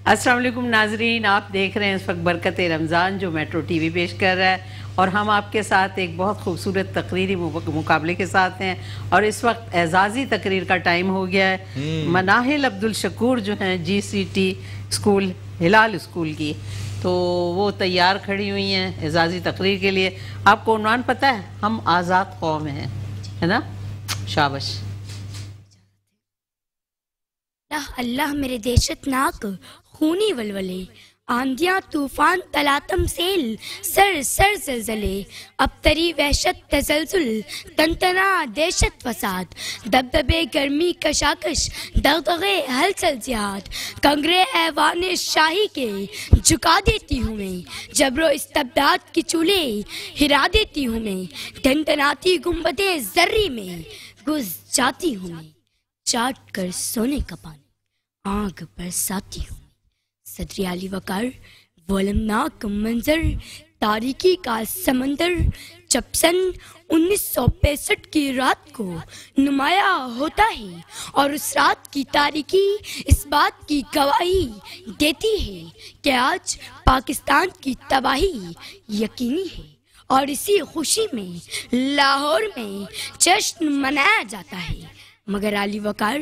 अस्सलाम वालेकुम नाजरीन, आप देख रहे हैं इस वक्त बरकत रमज़ान जो मेट्रो टीवी पेश कर रहा है और हम आपके साथ एक बहुत खूबसूरत तकरीरी मुकाबले के साथ हैं। और इस वक्त एजाज़ी तकरीर का टाइम हो गया है। मनाहिल अब्दुल शकूर जो हैं GCT स्कूल हिलाल स्कूल की, तो वो तैयार खड़ी हुई हैं एजाज़ी तकरीर के लिए। आपको उन्वान पता है? हम आज़ाद कौम हैं, है ना? शाबाश। अल्लाह मेरे देशतनाक खूनी वलवले, आंधियां तूफान तलातम सेल, सर सर जलजले, अबतरी वहशत तजलजुल, तनतना दहशत फसाद, दबदबे गर्मी कशाकश, दगदगे हलचल जिहाद, कंगरे ऐवान शाही के झुका देती हूँ मैं, जबरो इस्तबदाद की चूल्हे हिरा देती हूँ मैं, धनधनाती गुंबदे जर्री में घुस जाती हूँ मैं, चाट कर सोने का पानी आग बरसाती हूँ। सदरी आली वकार वलमनाक मंजर, तारीकी का समंदर, जब सन 1965 की रात को नुमाया होता है और उस रात की तारीकी इस बात की गवाही देती है कि आज पाकिस्तान की तबाही यकीनी है। और इसी खुशी में लाहौर में जश्न मनाया जाता है, मगर आली वकार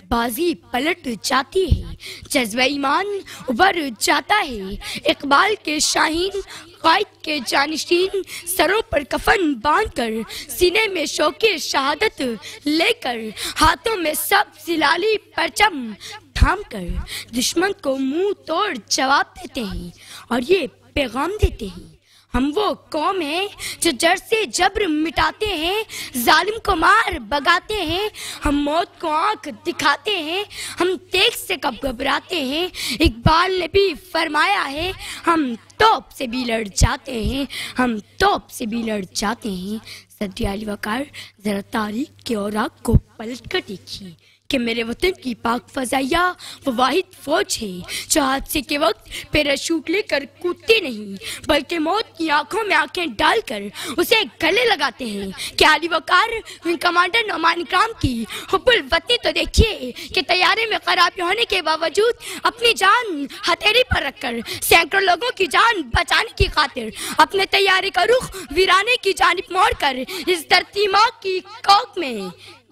बाजी पलट जाती है, जज्बा ईमान उभर जाता है। इकबाल के शाहीन कायद के जानिशीन सरों पर कफन बांधकर, सीने में शौके शहादत लेकर, हाथों में सब जिलाली परचम थाम कर दुश्मन को मुंह तोड़ जवाब देते हैं और ये पैगाम देते हैं, हम वो कौम है जो जड़ से जब्र मिटाते हैं, जालिम को मार भगाते हैं, हम मौत को आंख दिखाते हैं, हम तेग से कब घबराते हैं। इकबाल ने भी फरमाया है, हम तोप से भी लड़ जाते हैं, हम तोप से भी लड़ जाते हैं। सदरी आली वकार जरा तारीख के औराक को पलट कर देखिए कि मेरे वतन की पाक फजाइया वो वाहिद फौज है जो हादसे के वक्त पैराशूट लेकर कूदती नहीं, बल्कि मौत की आंखों में आंखें डालकर उसे गले लगाते हैं। कि आली वकार कमांडर नौमान इकराम की हुब्बुल वतनी तो देखिए कि तैयारी में खराबी होने के बावजूद अपनी जान हथेली पर रखकर सैकड़ों लोगों की जान बचाने की खातिर अपने तैयारी का रुख वीराने की जानिब मोड़कर इस धरती माँ की कोख में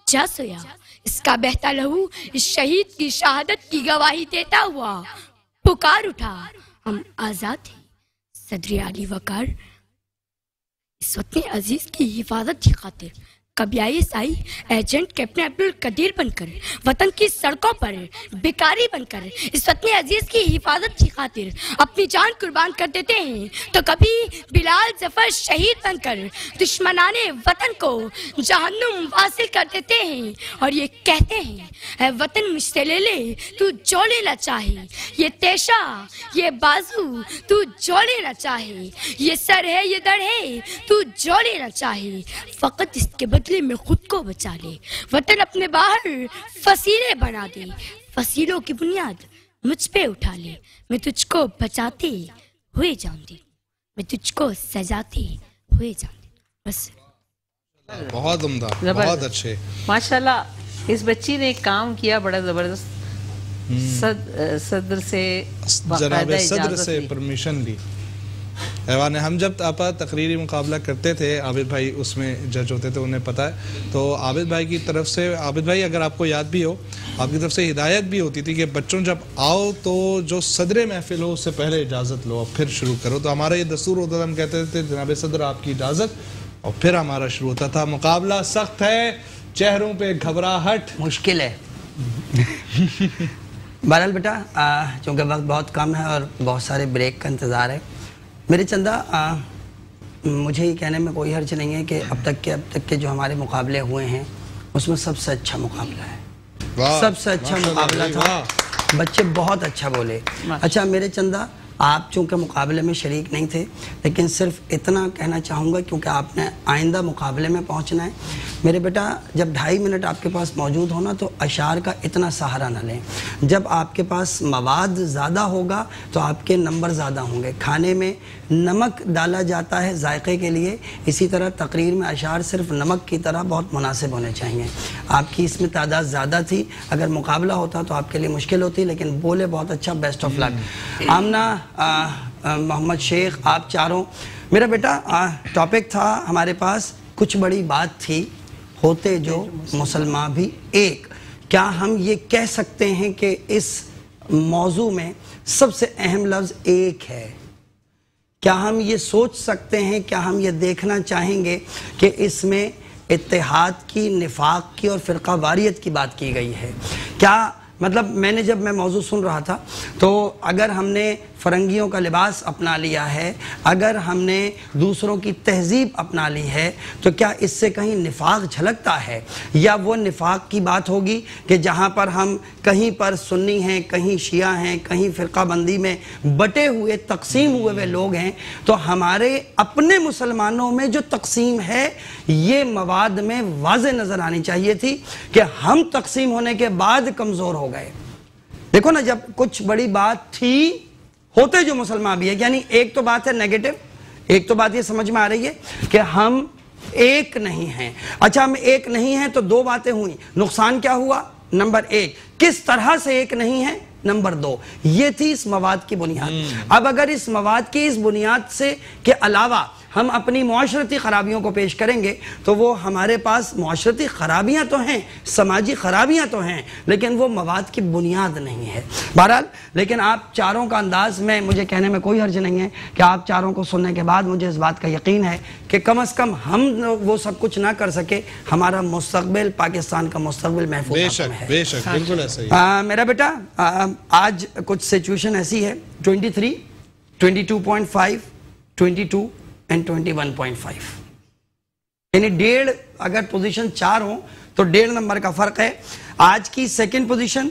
जा सोया। इसका बहता लहू इस शहीद की शहादत की गवाही देता हुआ पुकार उठा, हम आजाद हैं। सदरी आली वकार इस वतन अजीज की हिफाजत की खातिर कभी ISI agent captain Abdul Qadir बनकर, वतन की सड़कों पर भिखारी बनकर इस वतन अजीज की हिफाजत की खातिर अपनी जान कुर्बान कर देते हैं, तो कभी बिलाल जफर शहीद बनकर दुश्मनाने वतन को जहन्नुम वासिल कर देते हैं और ये कहते हैं, ऐ वतन मुझसे ले ले तू जो लेना चाहे, ये तेशा ये बाजू तू जो लेना चाहे, ये सर है ये दड़ है तू जो लेना चाहे, फकत इसके बदले में खुद को बचा ले। वतन अपने बाहर फसीले बना दे, फसीलों की बुनियाद मुझ पे उठा ले, मैं तुझको बचाते हुए जाऊंगी, मैं तुझको सजाते हुए जाऊंगी। बस बहुत उम्दा, बहुत अच्छे, माशाल्लाह। इस बच्ची ने एक काम किया बड़ा जबरदस्त। सदर से परमिशन ली। ऐवान हम जब आप तकरीरी मुकाबला करते थे, आबिद भाई उसमें जज होते थे, उन्हें पता है। तो आबिद भाई की तरफ से, आबिद भाई अगर आपको याद भी हो, आपकी तरफ से हिदायत भी होती थी कि बच्चों जब आओ तो जो सदर महफिल हो उससे पहले इजाज़त लो और फिर शुरू करो। तो हमारा ये दस्तूर होता था, हम कहते थे जनाब सदर आपकी इजाज़त, और फिर हमारा शुरू होता था। मुकाबला सख्त है, चेहरों पर घबराहट, मुश्किल है। बहरहाल बेटा, चूँकि वक्त बहुत कम है और बहुत सारे ब्रेक का इंतज़ार है, मेरे चंदा मुझे ये कहने में कोई हर्ज नहीं है कि अब तक के जो हमारे मुकाबले हुए हैं उसमें सबसे अच्छा मुकाबला है। सबसे अच्छा मुकाबला था, बच्चे बहुत अच्छा बोले। अच्छा मेरे चंदा, आप चूँकि मुकाबले में शरीक नहीं थे, लेकिन सिर्फ इतना कहना चाहूँगा क्योंकि आपने आइंदा मुकाबले में पहुँचना है। मेरे बेटा, जब 2.5 मिनट आपके पास मौजूद होना तो अशार का इतना सहारा न लें। जब आपके पास मवाद ज़्यादा होगा तो आपके नंबर ज़्यादा होंगे। खाने में नमक डाला जाता है जायके के लिए, इसी तरह तकरीर में अशार सिर्फ नमक की तरह बहुत मुनासिब होने चाहिए। आपकी इसमें तादाद ज़्यादा थी, अगर मुकाबला होता तो आपके लिए मुश्किल होती, लेकिन बोले बहुत अच्छा, बेस्ट ऑफ लक। आमना, मोहम्मद शेख, आप चारों, मेरा बेटा टॉपिक था हमारे पास, कुछ बड़ी बात थी, होते जो मुसलमान भी एक। क्या हम ये कह सकते हैं कि इस मौजू में सबसे अहम लफ्ज़ एक है? क्या हम ये सोच सकते हैं, क्या हम ये देखना चाहेंगे कि इसमें इत्तेहाद की, निफाक की और फ़िरका वारियत की बात की गई है? क्या मतलब मैंने जब मैं मौजू सुन रहा था तो अगर हमने फ़रंगियों का लिबास अपना लिया है, अगर हमने दूसरों की तहजीब अपना ली है, तो क्या इससे कहीं निफाक झलकता है? या वो निफाक की बात होगी कि जहाँ पर हम कहीं पर सुन्नी हैं, कहीं शिया हैं, कहीं फ़िरका बंदी में बटे हुए, तकसीम हुए हुए लोग हैं, तो हमारे अपने मुसलमानों में जो तकसीम है ये मवाद में वाज़े नज़र आनी चाहिए थी कि हम तकसीम होने के बाद कमज़ोर हो गए। देखो ना, जब कुछ बड़ी बात थी, होते जो मुसलमान भी है, यानी एक तो बात है नेगेटिव, एक तो बात ये समझ में आ रही है कि हम एक नहीं हैं। अच्छा, हम एक नहीं हैं तो दो बातें हुई, नुकसान क्या हुआ? नंबर 1, किस तरह से एक नहीं है? नंबर 2, ये थी इस मवाद की बुनियाद। अब अगर इस मवाद की इस बुनियाद से के अलावा हम अपनी मुआशरती खराबियों को पेश करेंगे तो वो हमारे पास मुआशरती खराबियाँ तो हैं, समाजी खराबियाँ तो हैं, लेकिन वो मवाद की बुनियाद नहीं है। बहरहाल, लेकिन आप चारों का अंदाज़ में मुझे कहने में कोई हर्ज नहीं है कि आप चारों को सुनने के बाद मुझे इस बात का यकीन है कि कम अज़ कम हम वो सब कुछ ना कर सके, हमारा मुस्तक़बिल, पाकिस्तान का मुस्तक़बिल महफूज़ है। बेशक, बिल्कुल ऐसा ही। मेरा बेटा, आज कुछ सिचुएशन ऐसी है, 23, 22.5, 22 एंड 21.5, यानी 1.5, अगर पोजीशन 4 हो तो 1.5 नंबर का फर्क है। आज की सेकंड पोजीशन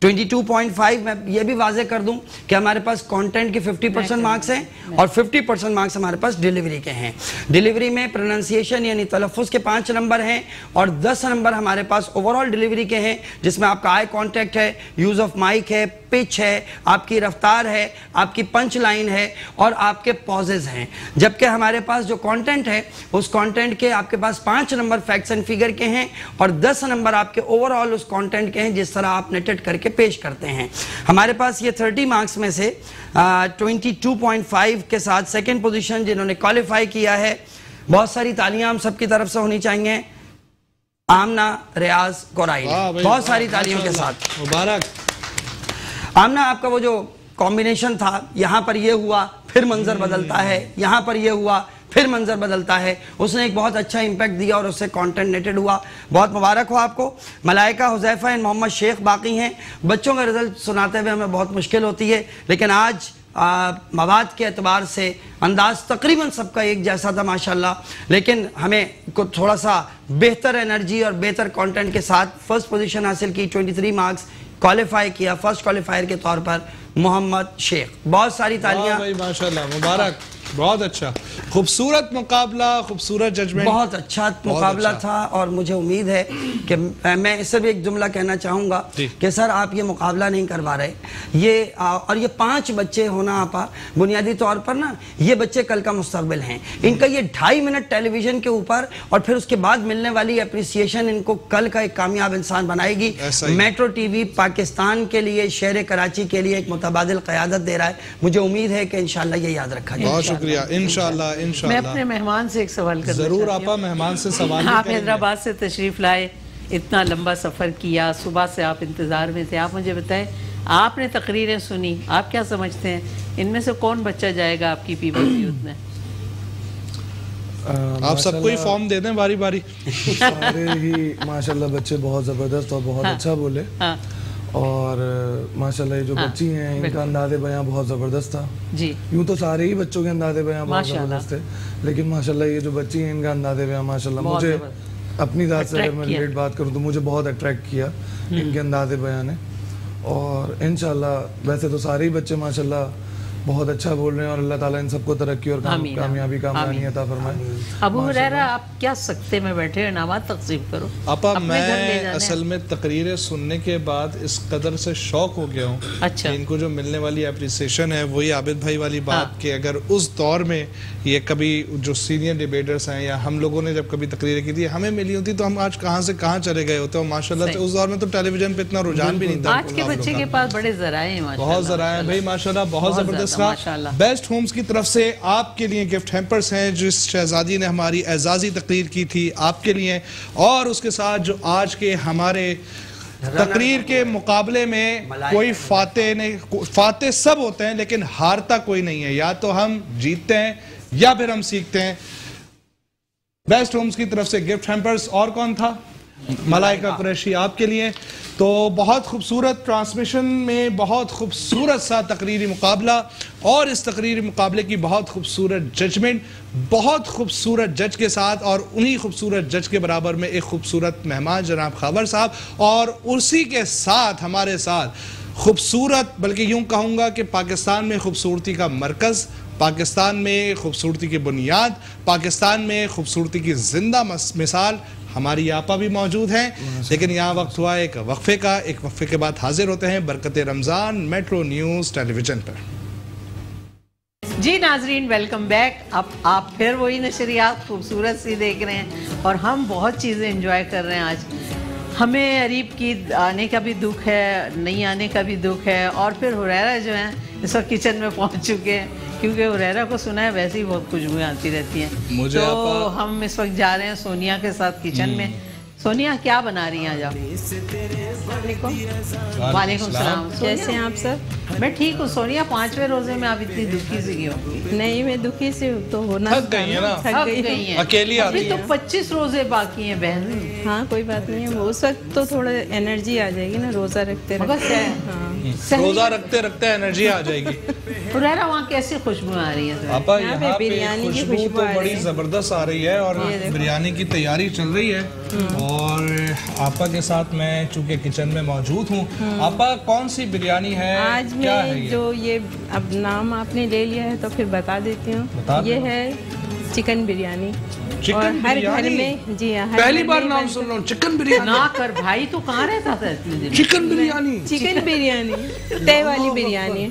22.5, मैं ये भी वाजे कर दूं कि हमारे पास कंटेंट के 50% मार्क्स हैं और 50% मार्क्स हमारे पास डिलीवरी के हैं। डिलीवरी में प्रोनाउंसिएशन यानी तलफ़्फ़ुज़ के 5 नंबर हैं और 10 नंबर हमारे पास ओवरऑल डिलीवरी के हैं, जिसमें आपका आई कॉन्टैक्ट है, यूज़ ऑफ माइक है, पिच है, आपकी रफ्तार है, आपकी पंच लाइन है और आपके पॉजेज हैं। जबकि हमारे पास जो कंटेंट है उस कंटेंट के आपके पास 5 नंबर फैक्ट्स एंड फिगर के हैं और 10 नंबर आपके ओवरऑल उस कंटेंट के हैं जिस तरह आप नेटेड करके पेश करते हैं। हमारे पास ये 30 मार्क्स में से 22.5 के साथ सेकेंड पोजीशन जिन्होंने क्वालिफाई किया है, बहुत सारी तालियां हम सबकी तरफ से होनी चाहिए। आमना, रियाज, कोराई, बहुत सारी तालियों के साथ मुबारक। आमना, आपका वो जो कॉम्बिनेशन था, यहाँ पर ये हुआ फिर मंजर बदलता है, यहाँ पर ये हुआ फिर मंजर बदलता है, उसने एक बहुत अच्छा इम्पैक्ट दिया और उससे कंटेंट नेटेड हुआ। बहुत मुबारक हो आपको। मलाइका, हुज़ैफा एंड मोहम्मद शेख बाकी हैं। बच्चों का रिजल्ट सुनाते हुए हमें बहुत मुश्किल होती है, लेकिन आज मवाद के एतबार से अंदाज तकरीबन सबका एक जैसा था माशाल्लाह, लेकिन हमें को थोड़ा सा बेहतर एनर्जी और बेहतर कंटेंट के साथ फर्स्ट पोजीशन हासिल की, 23 मार्क्स क्वालिफाई किया फर्स्ट क्वालिफायर के तौर पर मोहम्मद शेख। बहुत सारी तालियां भाई, माशाल्लाह, मुबारक, बहुत अच्छा, खूबसूरत मुकाबला, खूबसूरत जजमेंट, बहुत अच्छा मुकाबला था। और मुझे उम्मीद है कि मैं इससे भी एक जुमला कहना चाहूँगा कि सर आप ये मुकाबला नहीं करवा रहे, ये और ये 5 बच्चे होना आपा बुनियादी तौर पर ना, ये बच्चे कल का मुस्तकबिल हैं। इनका ये 2.5 मिनट टेलीविजन के ऊपर और फिर उसके बाद मिलने वाली अप्रिसिएशन इनको कल का एक कामयाब इंसान बनाएगी। मेट्रो टीवी पाकिस्तान के लिए, शहर कराची के लिए एक मुतबादिल क़यादत दे रहा है। मुझे उम्मीद है कि इंशाल्लाह ये याद रखा जाए। शुक्रिया, इंशाल्लाह, इंशाल्लाह। मैं अपने मेहमान से एक सवाल करना जरूर आपा, मेहमान से सवाल। आप हैदराबाद से तशरीफ लाए, इतना लंबा सफ़र किया, सुबह से आप इंतज़ार में थे। आप मुझे बताएं, आपने तकरीरें सुनी, आप क्या समझते हैं इनमें से कौन बच्चा जाएगा आपकी पीपल्स यूथ में? आप सबको ही फॉर्म दे दें बारी बारी। सारे ही माशाल्लाह बच्चे बहुत ज़बरदस्त और बहुत अच्छा बोले। और माशाल्लाह ये जो बच्ची हैं इनका अंदाज़े बयां बहुत ज़बरदस्त था जी। यूँ तो सारे ही बच्चों के अंदाज़े बयां बहुत ज़बरदस्त थे, लेकिन माशाल्लाह ये जो बच्ची हैं इनका अंदाज़े बयां माशाल्लाह मुझे अपनी ज़ात से अगर मैं रिलेट बात करूँ तो मुझे बहुत अट्रैक्ट किया इनके अंदाज़े बयां ने। और इंशाल्लाह वैसे तो सारे ही बच्चे माशाल्लाह बहुत अच्छा बोल रहे हैं और अल्लाह ताला इन सबको तरक्की और कामयाबी कामयानी अता फरमाए। अबू हुरैरा, आप क्या सख्ते में बैठे हैं, नमाज तकसीम करो। आपा मैं असल में तकरीरें सुनने के बाद इस कदर से शौक हो गया हूँ। अच्छा। इनको जो मिलने वाली अप्रिसिएशन है वही आबिद भाई वाली बात कि अगर उस दौर में ये कभी जो सीनियर डिबेटर्स हैं या हम लोगों ने जब कभी तकरीरें की थी हमें मिली होती तो हम आज कहाँ से कहाँ चले गए होते। और माशाल्लाह से उस दौर में तो टेलीविजन पे इतना रुझान भी नहीं था। आज के बच्चे के पास बड़े ज़राए हैं, बहुत ज़राए हैं भाई माशाल्लाह, बहुत ज़बरदस्त। बेस्ट होम्स की तरफ से आपके लिए गिफ्ट हैम्पर्स हैं जिस शहजादी ने हमारी एजाजी तकरीर की थी आपके लिए, और उसके साथ जो आज के हमारे तकरीर के मुकाबले में कोई फाते नहीं, फाते सब होते हैं लेकिन हारता कोई नहीं है। या तो हम जीतते हैं या फिर हम सीखते हैं। बेस्ट होम्स की तरफ से गिफ्ट हैम्पर्स, और कौन था? मलाइका कुरैशी आपके लिए। तो बहुत खूबसूरत ट्रांसमिशन में बहुत खूबसूरत सा तकरीरी मुकाबला, और इस तकरीरी मुकाबले की बहुत खूबसूरत जजमेंट, बहुत खूबसूरत जज के साथ, और उन्हीं खूबसूरत जज के बराबर में एक खूबसूरत मेहमान जनाब खावर साहब, और उसी के साथ हमारे साथ खूबसूरत, बल्कि यूँ कहूँगा कि पाकिस्तान में खूबसूरती का मरकज़, पाकिस्तान में खूबसूरती की बुनियाद, पाकिस्तान में खूबसूरती की जिंदा मिसाल हमारी आपा भी मौजूद हैं। लेकिन यहाँ वक्त हुआ एक वक्फे का। एक वक्फे के बाद हाजिर होते हैं बरकत रमज़ान मेट्रो न्यूज़ टेलीविज़न पर। जी नाजरीन, वेलकम बैक। अब आप फिर वही नशरियात खूबसूरत सी देख रहे हैं और हम बहुत चीज़ें एंजॉय कर रहे हैं। आज हमें अरीब की आने का भी दुख है, नहीं आने का भी दुख है, और फिर हुरैरा जो हैं इस वक्त किचन में पहुंच चुके हैं, क्योंकि हुरैरा को सुना है वैसे ही बहुत खुशबुएं आती रहती हैं। मुझे तो हम इस वक्त जा रहे हैं सोनिया के साथ किचन में। सोनिया क्या बना रही हैं आज आप? वालेकुम सलाम। कैसे हैं आप सब? मैं ठीक हूँ सोनिया। 5वें रोजे में आप इतनी दुखी सी क्यों? नहीं, मैं दुखी से तो होना थक गई है ना, थक गई हैं। अकेली आ अभी रही तो है। 25 रोजे बाकी हैं बहन। हाँ कोई बात नहीं है, उस वक्त तो थोड़ा एनर्जी आ जाएगी ना, रोजा रखते रखते। हाँ रोजा रखते रखते एनर्जी आ जाएगी। हुरैरा वहाँ कैसी खुशबू आ रही है? आपा यहाँ पे बिरयानी की खुशबू खुशबू तो आ बड़ी रही है। जबरदस्त आ रही है, और बिरयानी की तैयारी चल रही है। और आपा के साथ मैं चूंकि किचन में मौजूद हूँ, आपा कौन सी बिरयानी है? आज क्या है मैं ये? जो ये अब नाम आपने ले लिया है तो फिर बता देती बता हूँ। दो। ये है चिकन बिरयानी। चिकन और हर घर बिरयानी? में, जी हाँ, पहली बार नाम सुन रहा हूँ, चिकन बिरयानी। ना कर भाई, तो कहाँ रहता था इतने दिन? चिकन बिरयानी, चिकन बिरयानी, तय वाली बिरयानी,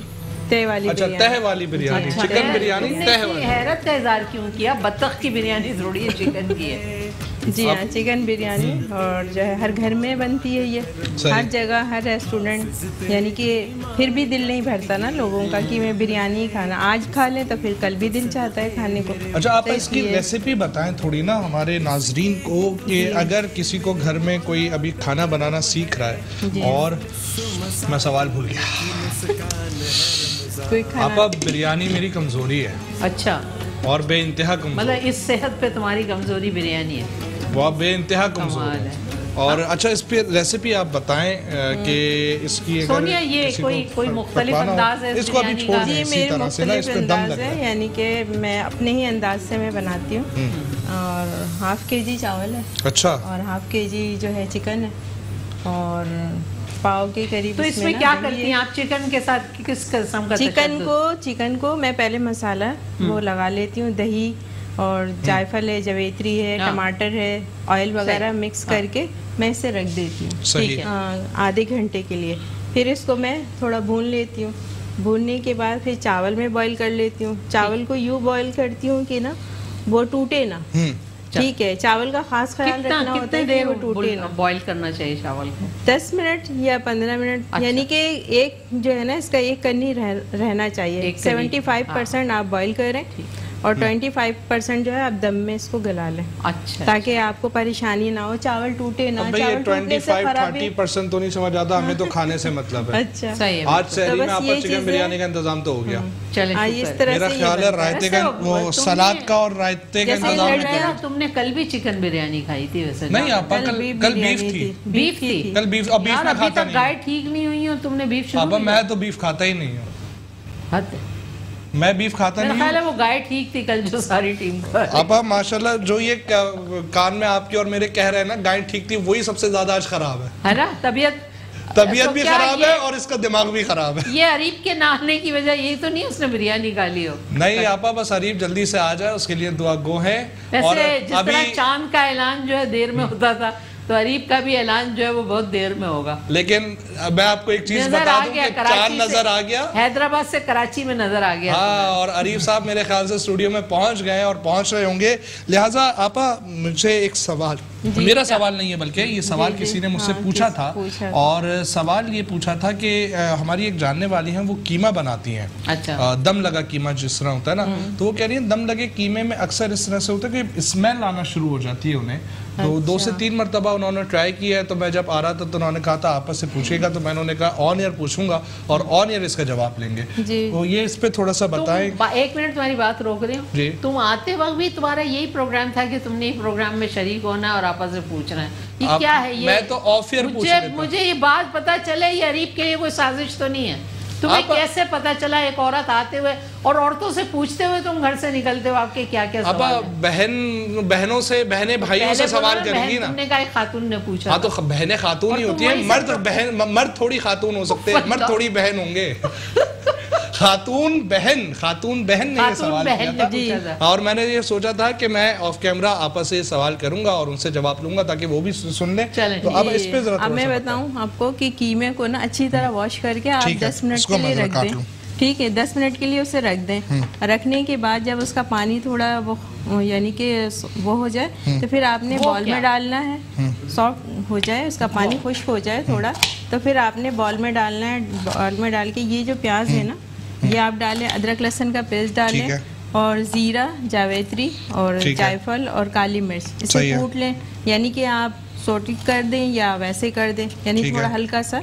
तय वाली अच्छा बिरयानी। तह वाली बिरयानी। अच्छा, चिकन बिरयानी तुमने तह इतनी वाली। हैरत का इजहार क्यों किया? बत्तख की बिरयानी थोड़ी है, चिकन की है। जी हाँ, चिकन बिरयानी, और जो है हर घर में बनती है ये, हर जगह, हर रेस्टोरेंट। यानी कि फिर भी दिल नहीं भरता ना लोगों का कि मैं बिरयानी ही खाना, आज खा लें तो फिर कल भी दिल चाहता है खाने को। अच्छा, आप तो इसकी इसलिए- रेसिपी बताएं थोड़ी ना हमारे नाजरीन को, कि अगर किसी को घर में कोई अभी खाना बनाना सीख रहा है, और मैं सवाल भूल गया। कोई खाना, आप बिरयानी मेरी कमजोरी है, अच्छा, और बेइंतहा कमजोर, मतलब इस सेहत पे तुम्हारी कमजोरी बिरयानी है। वो आप बेइंतहा कमजोर कमाल है। है। और अच्छा, इस पे रेसिपी आप बताएं कि इसकी अगर सोनिया, ये किसी को कोई मुख्तलिफ पकवाना हो, अंदाज है इसको अभी बिरयानी छोड़ का? दें जी इसी मेरे तरह से ना, इस मुख्तलिफ पे दम अंदाज लग है, रहा है। यानी कि मैं अपने ही अंदाज से मैं बनाती हूँ। और हाफ केजी चावल है, अच्छा, और हाफ केजी जो है चिकन है, और पाव के करीब। तो इसमें ना क्या दही करती है। हैं आप? चिकन के साथ किस किस्म का चिकन को मैं पहले मसाला वो लगा लेती हूँ, दही और जायफल है, जवेत्री है, हाँ। टमाटर है, ऑयल वगैरह मिक्स करके मैं इसे रख देती हूँ सही है। आधे घंटे के लिए। फिर इसको मैं थोड़ा भून लेती हूँ। भूनने के बाद फिर चावल में बॉईल कर लेती हूँ। चावल को यूँ बॉईल करती हूँ कि ना वो टूटे ना। ठीक है, चावल का खास ख्याल रखना होता कितने है कि देर वो टूटे ना। बॉईल करना चाहिए चावल को? 10 मिनट या 15 मिनट। अच्छा। यानी कि एक जो है ना, इसका एक कन्नी रहना चाहिए। एक कन्नी। 75% आप बॉईल करें, और 25% जो है आप दम में इसको गला लें। अच्छा, ताकि आपको परेशानी ना हो, चावल टूटे ना। अब भाई ये चावल टूटने से 25-30% तो नहीं समझ आता, हमें तो खाने से मतलब है। अच्छा, सही है। आज सहरी में बस आपका ये चिकन चीज़ें- बिरयानी का इंतजाम तो हो गया। चले हाँ, इस तरह मेरा से ये ख्याल है बनता रायते का, वो तुमने- सलाद का और रायते का जैसे इंतजाम लड़ भी रहा कर है, तुमने कल भी चिकन बिरयानी खाई थी वैसे? नहीं आपा, कल बीफ बिरयानी थी। बीफ थी? कल बीफ, और बीफ यार में अभी खाता तक गाय नहीं। ठीक नहीं हुई और तुमने बीफ शुरू आपा किया? मैं तो बीफ खाता ही नहीं हूँ, हद है। मैं बीफ खाता मेरा नहीं ख्याल है हूँ। वो गाय ठीक थी कल जो सारी टीम को। आपा माशाल्लाह जो ये कान में आपके और मेरे कह रहे हैं ना, गाय ठीक थी, वही सबसे ज्यादा आज खराब है। है ना? तबीयत तबीयत भी खराब है और इसका दिमाग भी खराब है। ये अरीब के ना आने की वजह यही तो नहीं उसने बिरयानी खा ली हो? नहीं आपा, बस अरीब जल्दी से आ जाए उसके लिए दुआ गो है। और जिस तरह चांद का ऐलान जो है देर में होता था, तो अरीब का भी ऐलान जो है वो बहुत देर में होगा। लेकिन मैं आपको एक चीज बता दूं कि चांद नजर आ गया, हैदराबाद से कराची में नजर आ गया। हाँ, और अरीब साहब मेरे ख्याल से स्टूडियो में पहुंच गए और पहुंच रहे होंगे। लिहाजा आपा मुझे एक सवाल, मेरा सवाल नहीं है बल्कि ये सवाल किसी ने मुझसे पूछा था, और सवाल ये पूछा था कि हमारी एक जानने वाली हैं वो कीमा बनाती हैं। अच्छा। दम लगा कीमा जिस तरह होता है ना, तो वो कह रही है दम लगे कीमे में अक्सर इस तरह से होता है कि स्मेल आना शुरू हो जाती है उन्हें। तो 2 से 3 मरतबा उन्होंने ट्राई किया है। तो मैं जब आ रहा था तो उन्होंने कहा था आपस से पूछेगा, तो मैंने उन्हें कहा ऑन एयर पूछूंगा और ऑन एयर इसका जवाब लेंगे। तो ये इस पे थोड़ा सा बताएं। 1 मिनट तुम्हारी बात रोक रही हूँ। तुम आते वक्त भी तुम्हारा यही प्रोग्राम था कि तुमने प्रोग्राम में शरीक होना और आपस से पूछना है, ये क्या है? ये मैं तो ऑफ एयर पूछ रहा था। मुझे ये बात पता चले ये अरीब के लिए कोई साजिश तो नहीं है? तुम्हें कैसे पता चला एक औरत आते हुए और औरतों से पूछते हुए तुम घर से निकलते हो? आपके क्या क्या सवाल हैं? बहनों से, बहनें भाइयों से सवाल करेंगी ना। तुमने कहा खातून ने पूछा। हाँ, तो बहनें खातून ही होती है, मर्द थोड़ी खातून हो सकते हैं, मर्द थोड़ी बहन होंगे। खातून बहन ने ये सवाल किया था। और मैंने ये सोचा था कि मैं ऑफ कैमरा आपस से सवाल करूंगा और उनसे जवाब लूंगा ताकि वो भी सुन ले। तो अब इस पे जरा मैं बताऊं आपको कि कीमे को ना अच्छी तरह वॉश करके आप 10 मिनट के लिए रख दें। ठीक है, 10 मिनट के लिए उसे रख दें। रखने के बाद जब उसका पानी थोड़ा वो यानी कि वो हो जाए तो फिर आपने बॉल में डालना है। सॉफ्ट हो जाए, उसका पानी खुश्क हो जाए थोड़ा, तो फिर आपने बॉल में डालना है। बॉल में डाल के ये जो प्याज है ना, ये आप डालें, अदरक लहसुन का पेस्ट डालें और ज़ीरा, जावित्री और जायफल और काली मिर्च, इसे कूट लें। यानी कि आप सोटी कर दें या वैसे कर दें, यानी थोड़ा हल्का सा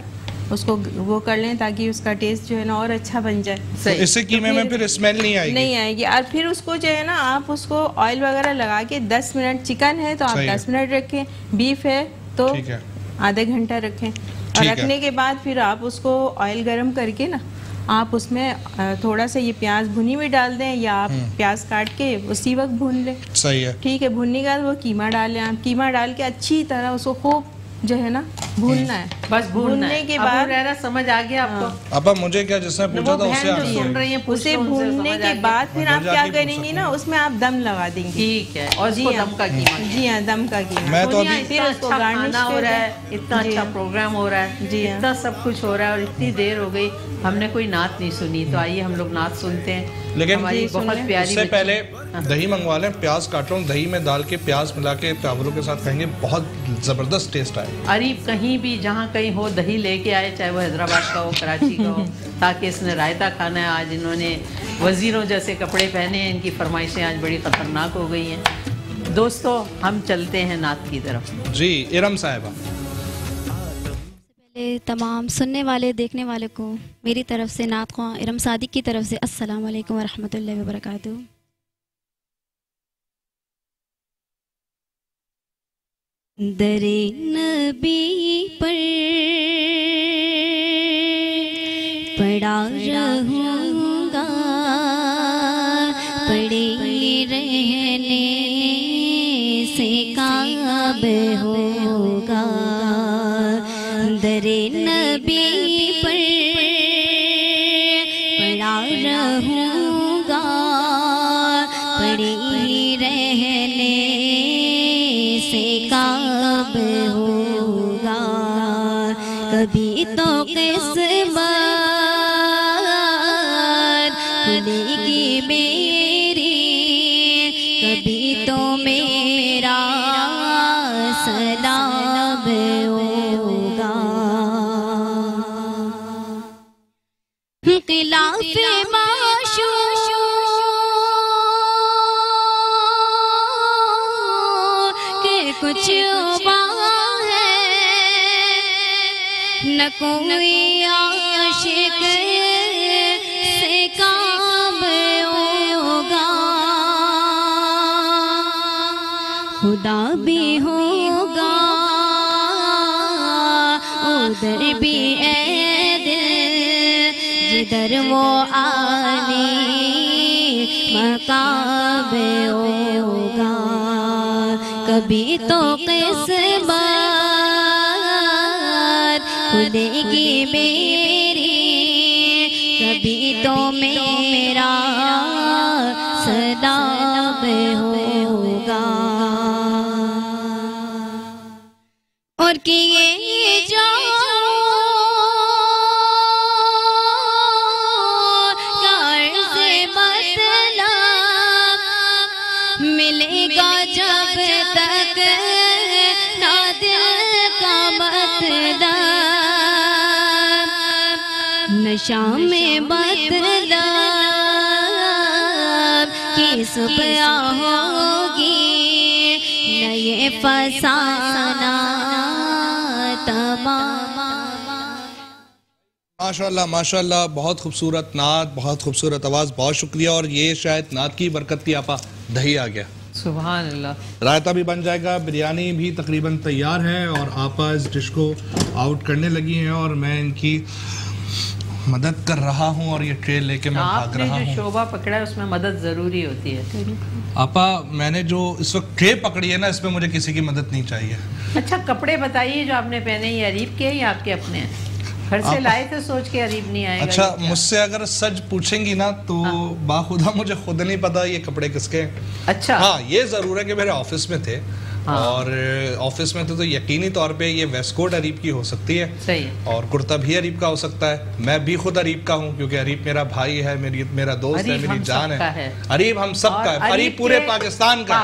उसको वो कर लें ताकि उसका टेस्ट जो है ना और अच्छा बन जाए। तो इससे कीमे में फिर स्मेल नहीं आएगी? और फिर उसको जो है ना आप उसको ऑयल वगैरह लगा के 10 मिनट, चिकन है तो आप 10 मिनट रखें, बीफ है तो आधा घंटा रखें। और रखने के बाद फिर आप उसको ऑयल गरम करके ना आप उसमें थोड़ा सा ये प्याज भुनी में डाल दें या आप प्याज काट के उसी वक्त भून लें। सही है। ठीक है, भुनने के बाद वो कीमा डालें। आप कीमा डाल के अच्छी तरह उसको खूब जो है ना भूनना है, बस भूनने के बाद समझ आ गया आपको? अब मुझे क्या जिसने पूछा था उससे सुन रही है, उसे भूनने के बाद फिर आप क्या करेंगी ना, उसमें आप दम लगा देंगी। ठीक है, और दम का कीमा। जी हाँ, दम का कीमा। मैं तो अभी फिर उसको गार्निश हो रहा है, इतना अच्छा प्रोग्राम हो रहा है, जी इतना सब कुछ हो रहा है और इतनी देर हो गई, हमने कोई नात नहीं सुनी। तो आइए हम लोग नात सुनते हैं। लेकिन बहुत प्यारी, उससे पहले दही मंगवा लें। प्याज काट रहा हूँ, दही में डाल के प्याज मिला के चावलों के साथ खाएंगे, बहुत जबरदस्त टेस्ट आए। अरीब कहीं भी जहाँ कहीं हो दही लेके आए, चाहे वो हैदराबाद का हो, कराची का हो, ताकि इसने रायता खाना है। आज इन्होंने वजीरों जैसे कपड़े पहने हैं, इनकी फरमाइशें आज बड़ी ख़तरनाक हो गई हैं। दोस्तों हम चलते हैं नात की तरफ। जी इरम साहिबा, तमाम सुनने वाले देखने वाले को मेरी तरफ से नात ख्वां इरम सादिक की तरफ से अस्सलाम वालेकुम वरहमतुल्लाहि वबरकातुहू। दरे नबी पर पड़ा रहूँगा, पड़े रहने से काब होगा। दरे नबी पर पड़ा रहूँगा, पड़े रहने से काब होगा। कभी तो किस्मत खुलेगी मेरी, कभी तो मेरा सलाम होगा। खिलाफे माशूक के कुछ है, न कोई आशिक से काम होगा। खुदा भी होगा उधर भी ए दिल, जिधर वो आने मकाब होगा। कभी तो किस्मत खुलेगी मेरी, कभी तो मेरा सलाम होगा। और किए जो मिलेगा जब तक ना दिल का मतलब, नशा में मतलब की सुबह होगी, न ये फसाना तमाम। माशाल्लाह माशाल्लाह, बहुत खूबसूरत नात, बहुत खूबसूरत आवाज़, बहुत शुक्रिया। और ये शायद नात की बरकत थी आपा, दही आ गया, सुभान अल्लाह। रायता भी बन जाएगा, बिरयानी भी तकरीबन तैयार है और आपा इस डिश को आउट करने लगी हैं और मैं इनकी मदद कर रहा हूँ और ये ट्रे लेके मैं भाग रहा हूँ। जो शोभा पकड़ा है उसमें मदद ज़रूरी होती है। आपा मैंने जो इस वक्त ट्रे पकड़ी है ना, इसमें मुझे किसी की मदद नहीं चाहिए। अच्छा, कपड़े बताइए जो आपने पहने, ये अरीब के हैं या आपके अपने हैं? घर से लाए थे सोच के अरीब नहीं आएगा? अच्छा, मुझसे अगर सच पूछेंगी ना तो बाखुदा मुझे खुद नहीं पता ये कपड़े किसके हैं। अच्छा। हाँ, ये जरूर है कि मेरे ऑफिस में थे। हाँ। और ऑफिस में थे तो यकीनी तौर पे ये वेस्ट कोट अरीब की हो सकती है। सही है। और कुर्ता भी अरीब का हो सकता है। मैं भी खुद अरीब का हूँ क्योंकि अरीब मेरा भाई है, मेरा दोस्त है, मेरी जान है। अरीब हम सब का है, अरीब पूरे पाकिस्तान का